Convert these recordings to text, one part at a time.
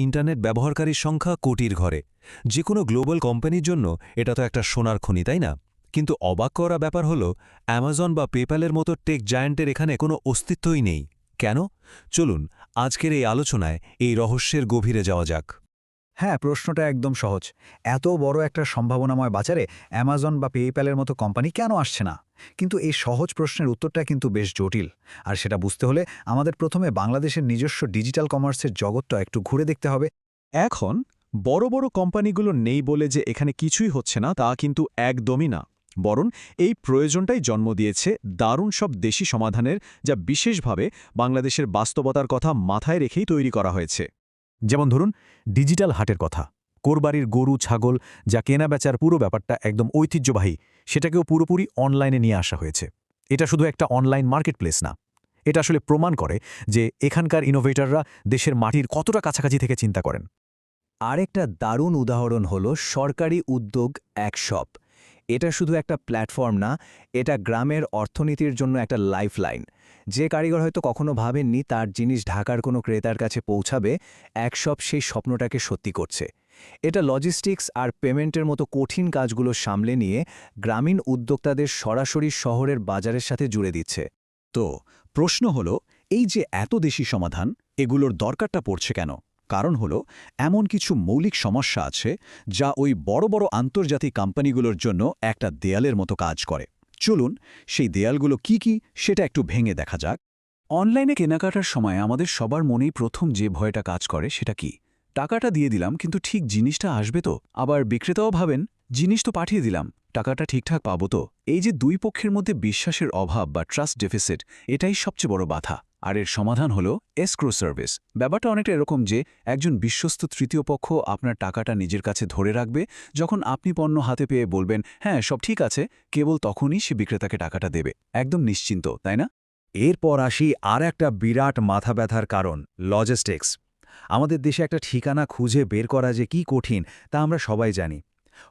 Internet ব্যবহারকারীর সংখ্যা কোটির ঘরে। যে কোনো গ্লোবাল কোম্পানির জন্য এটা তো একটা সোনার খনি, তাই না? কিন্তু অবাক করা ব্যাপার হলো অ্যামাজন বা পেপ্যালের মতো টেক জায়ান্টের এখানে কোনো অস্তিত্বই নেই। কেন? চলুন আজকের এই আলোচনায় এই রহস্যের গভীরে যাওয়া যাক। হ্যাঁ, প্রশ্নটা একদম সহজ। এত বড় একটা সম্ভাবনাময় বাজারে অ্যামাজন বা পেপ্যালের মতো কোম্পানি কেন আসছে না? কিন্তু এই সহজ প্রশ্নের উত্তরটা কিন্তু বেশ জটিল। আর সেটা বুঝতে হলে আমাদের প্রথমে বাংলাদেশের নিজস্ব ডিজিটাল কমার্সের জগৎটা একটু ঘুরে দেখতে হবে। এখন বড় বড় কোম্পানিগুলো নেই বলে যে এখানে কিছুই হচ্ছে না তা কিন্তু একদমই না। বরং এই প্রয়োজনটাই জন্ম দিয়েছে দারুণ সব দেশি সমাধানের, যা বিশেষভাবে বাংলাদেশের বাস্তবতার কথা মাথায় রেখেই তৈরি করা হয়েছে। যেমন ধরুন ডিজিটাল হাটের কথা। কোরবানির গরু ছাগল যা কেনাবেচার পুরো ব্যাপারটা একদম ঐতিহ্যবাহী, সেটাকেও পুরোপুরি অনলাইনে নিয়ে আসা হয়েছে। এটা শুধু একটা অনলাইন মার্কেটপ্লেস না, এটা আসলে প্রমাণ করে যে এখানকার ইনোভেটররা দেশের মাটির কতটা কাছাকাছি থেকে চিন্তা করেন। আরেকটা দারুণ উদাহরণ হলো সরকারি উদ্যোগ একশপ। এটা শুধু একটা প্ল্যাটফর্ম না, এটা গ্রামের অর্থনীতির জন্য একটা লাইফলাইন। যে কারিগর হয়তো কখনো ভাবেননি তার জিনিস ঢাকার কোনো ক্রেতার কাছে পৌঁছাবে, একশপ সেই স্বপ্নটাকে সত্যি করছে। এটা লজিস্টিক্স আর পেমেন্টের মতো কঠিন কাজগুলো সামলে নিয়ে গ্রামীণ উদ্যোক্তাদের সরাসরি শহরের বাজারের সাথে জুড়ে দিচ্ছে। তো প্রশ্ন হলো, এই যে এত দেশি সমাধান, এগুলোর দরকারটা পড়ছে কেন? কারণ হলো এমন কিছু মৌলিক সমস্যা আছে যা ওই বড় বড় আন্তর্জাতিক কোম্পানিগুলোর জন্য একটা দেয়ালের মতো কাজ করে। চলুন সেই দেয়ালগুলো কি কি সেটা একটু ভেঙে দেখা যাক। অনলাইনে কেনাকাটার সময় আমাদের সবার মনেই প্রথম যে ভয়টা কাজ করে সেটা কি? টাকাটা দিয়ে দিলাম কিন্তু ঠিক জিনিসটা আসবে তো? আবার বিক্রেতাও ভাবেন জিনিস তো পাঠিয়ে দিলাম, টাকাটা ঠিকঠাক পাবো তো? এই যে দুই পক্ষের মধ্যে বিশ্বাসের অভাব বা ট্রাস্ট ডেফিসিট, এটাই সবচেয়ে বড় বাধা। আর এর সমাধান হলো এসক্রো সার্ভিস। ব্যাপারটা অনেকটা এরকম যে একজন বিশ্বস্ত তৃতীয় পক্ষ আপনার টাকাটা নিজের কাছে ধরে রাখবে। যখন আপনি পণ্য হাতে পেয়ে বলবেন হ্যাঁ সব ঠিক আছে, কেবল তখনই সে বিক্রেতাকে টাকাটা দেবে। একদম নিশ্চিন্ত, তাই না? এরপর আসি আর একটা বিরাট মাথা ব্যথার কারণ, লজিস্টিক্স। আমাদের দেশে একটা ঠিকানা খুঁজে বের করা যে কি কঠিন তা আমরা সবাই জানি।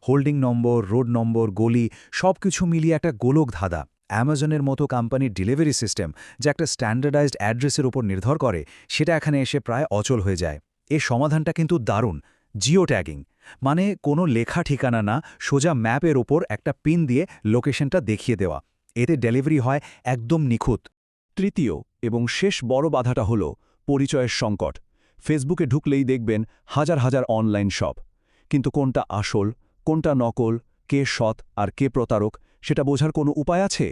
হোল্ডিং নম্বর, রোড নম্বর, গলি সবকিছু মিলিয়ে একটা গোলক ধাঁধা। অ্যামাজনের মতো কোম্পানির ডেলিভারি সিস্টেম, যা একটা স্ট্যান্ডার্ডাইজড অ্যাড্রেসের উপর নির্ভর করে, সেটা এখানে এসে প্রায় অচল হয়ে যায়। এর সমাধানটা কিন্তু দারুণ, জিও ট্যাগিং। মানে কোনো লেখা ঠিকানা না, সোজা ম্যাপের ওপর একটা পিন দিয়ে লোকেশনটা দেখিয়ে দেওয়া। এতে ডেলিভারি হয় একদম নিখুঁত। তৃতীয় এবং শেষ বড় বাধাটা হল পরিচয়ের সংকট। ফেসবুকে ঢুকলেই দেখবেন হাজার হাজার অনলাইন শপ, কিন্তু কোনটা আসল, কোনটা নকল, কে সৎ আর কে প্রতারক, সেটা বোঝার কোনো উপায় আছে?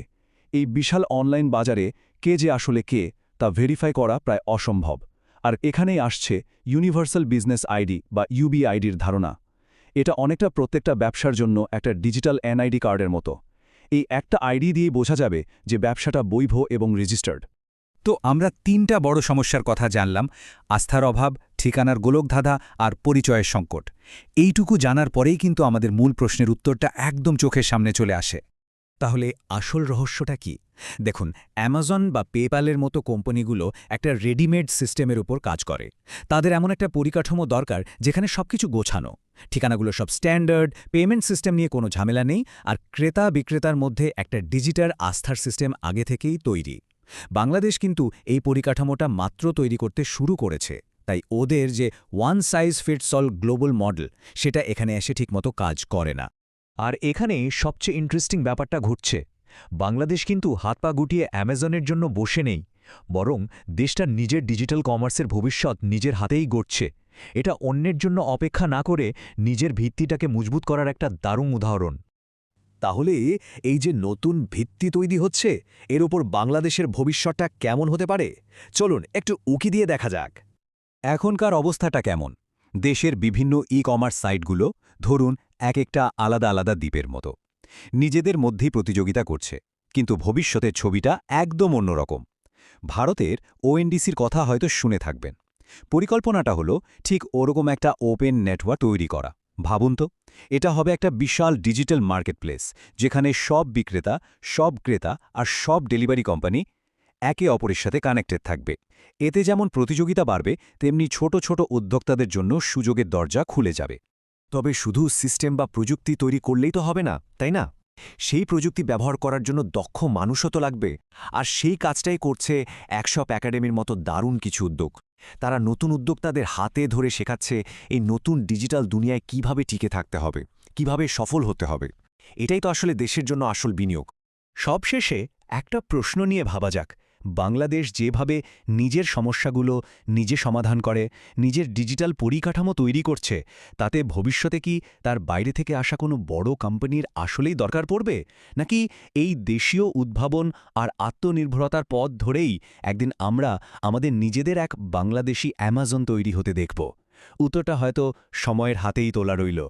এই বিশাল অনলাইন বাজারে কে যে আসলে কে তা ভেরিফাই করা প্রায় অসম্ভব। আর এখানেই আসছে ইউনিভার্সাল বিজনেস আইডি বা ইউবিআইডির ধারণা। এটা অনেকটা প্রত্যেকটা ব্যবসার জন্য একটা ডিজিটাল এনআইডি কার্ডের মতো। এই একটা আইডি দিয়েই বোঝা যাবে যে ব্যবসাটা বৈধ এবং রেজিস্টার্ড। তো আমরা তিনটা বড় সমস্যার কথা জানলাম: আস্থার অভাব, ঠিকানার গোলকধাঁধা আর পরিচয়ের সংকট। এইটুকু জানার পরেই কিন্তু আমাদের মূল প্রশ্নের উত্তরটা একদম চোখের সামনে চলে আসে। তাহলে আসল রহস্যটা কি? দেখুন, অ্যামাজন বা পেপ্যালের মতো কোম্পানিগুলো একটা রেডিমেড সিস্টেমের উপর কাজ করে। তাদের এমন একটা পরিকাঠামো দরকার যেখানে সবকিছু গোছানো, ঠিকানাগুলো সব স্ট্যান্ডার্ড, পেমেন্ট সিস্টেম নিয়ে কোনো ঝামেলা নেই, আর ক্রেতা বিক্রেতার মধ্যে একটা ডিজিটাল আস্থার সিস্টেম আগে থেকেই তৈরি। বাংলাদেশ কিন্তু এই পরিকাঠামোটা মাত্র তৈরি করতে শুরু করেছে, তাই ওদের যে one size fits all global model, সেটা এখানে এসে ঠিকমতো কাজ করে না। আর এখানে সবচেয়ে ইন্টারেস্টিং ব্যাপারটা ঘটছে। বাংলাদেশ কিন্তু হাত পা গুটিয়ে অ্যামাজনের জন্য বসে নেই, বরং দেশটার নিজের ডিজিটাল কমার্সের ভবিষ্যৎ নিজের হাতেই গড়ছে। এটা অন্যের জন্য অপেক্ষা না করে নিজের ভিত্তিটাকে মজবুত করার একটা দারুণ উদাহরণ। তাহলে এই যে নতুন ভিত্তি তৈরি হচ্ছে, এর ওপর বাংলাদেশের ভবিষ্যৎটা কেমন হতে পারে? চলুন একটু উকি দিয়ে দেখা যাক। এখনকার অবস্থাটা কেমন? দেশের বিভিন্ন কমার্স সাইটগুলো ধরুন এক একটা আলাদা আলাদা দ্বীপের মতো, নিজেদের মধ্যেই প্রতিযোগিতা করছে। কিন্তু ভবিষ্যতের ছবিটা একদম অন্যরকম। ভারতের ওএনডিসির কথা হয়তো শুনে থাকবেন। পরিকল্পনাটা হলো ঠিক ওরকম একটা ওপেন নেটওয়ার্ক তৈরি করা। ভাবুন তো, এটা হবে একটা বিশাল ডিজিটাল মার্কেটপ্লেস, যেখানে সব বিক্রেতা, সব ক্রেতা আর সব ডেলিভারি কোম্পানি একে অপরের সাথে কানেক্টেড থাকবে। এতে যেমন প্রতিযোগিতা বাড়বে, তেমনি ছোট ছোট উদ্যোক্তাদের জন্য সুযোগের দরজা খুলে যাবে। তবে শুধু সিস্টেম বা প্রযুক্তি তৈরি করলেই তো হবে না, তাই না? সেই প্রযুক্তি ব্যবহার করার জন্য দক্ষ মানুষও তো লাগবে, আর সেই কাজটাই করছে একশপ একাডেমির মতো দারুণ কিছু উদ্যোগ। তারা নতুন উদ্যোক্তাদের হাতে ধরে শেখাচ্ছে এই নতুন ডিজিটাল দুনিয়ায় কিভাবে টিকে থাকতে হবে, কিভাবে সফল হতে হবে। এটাই তো আসলে দেশের জন্য আসল বিনিয়োগ। সবশেষে একটা প্রশ্ন নিয়ে ভাবা যাক, বাংলাদেশ যেভাবে নিজের সমস্যাগুলো নিজে সমাধান করে, নিজের ডিজিটাল পরিকাঠামো তৈরি করছে, তাতে ভবিষ্যতে কি তার বাইরে থেকে আসা কোনো বড় কোম্পানির আসলেই দরকার পড়বে, নাকি এই দেশীয় উদ্ভাবন আর আত্মনির্ভরতার পথ ধরেই একদিন আমরা আমাদের নিজেদের এক বাংলাদেশি অ্যামাজন তৈরি হতে দেখব? উত্তরটা হয়তো সময়ের হাতেই তোলা রইল।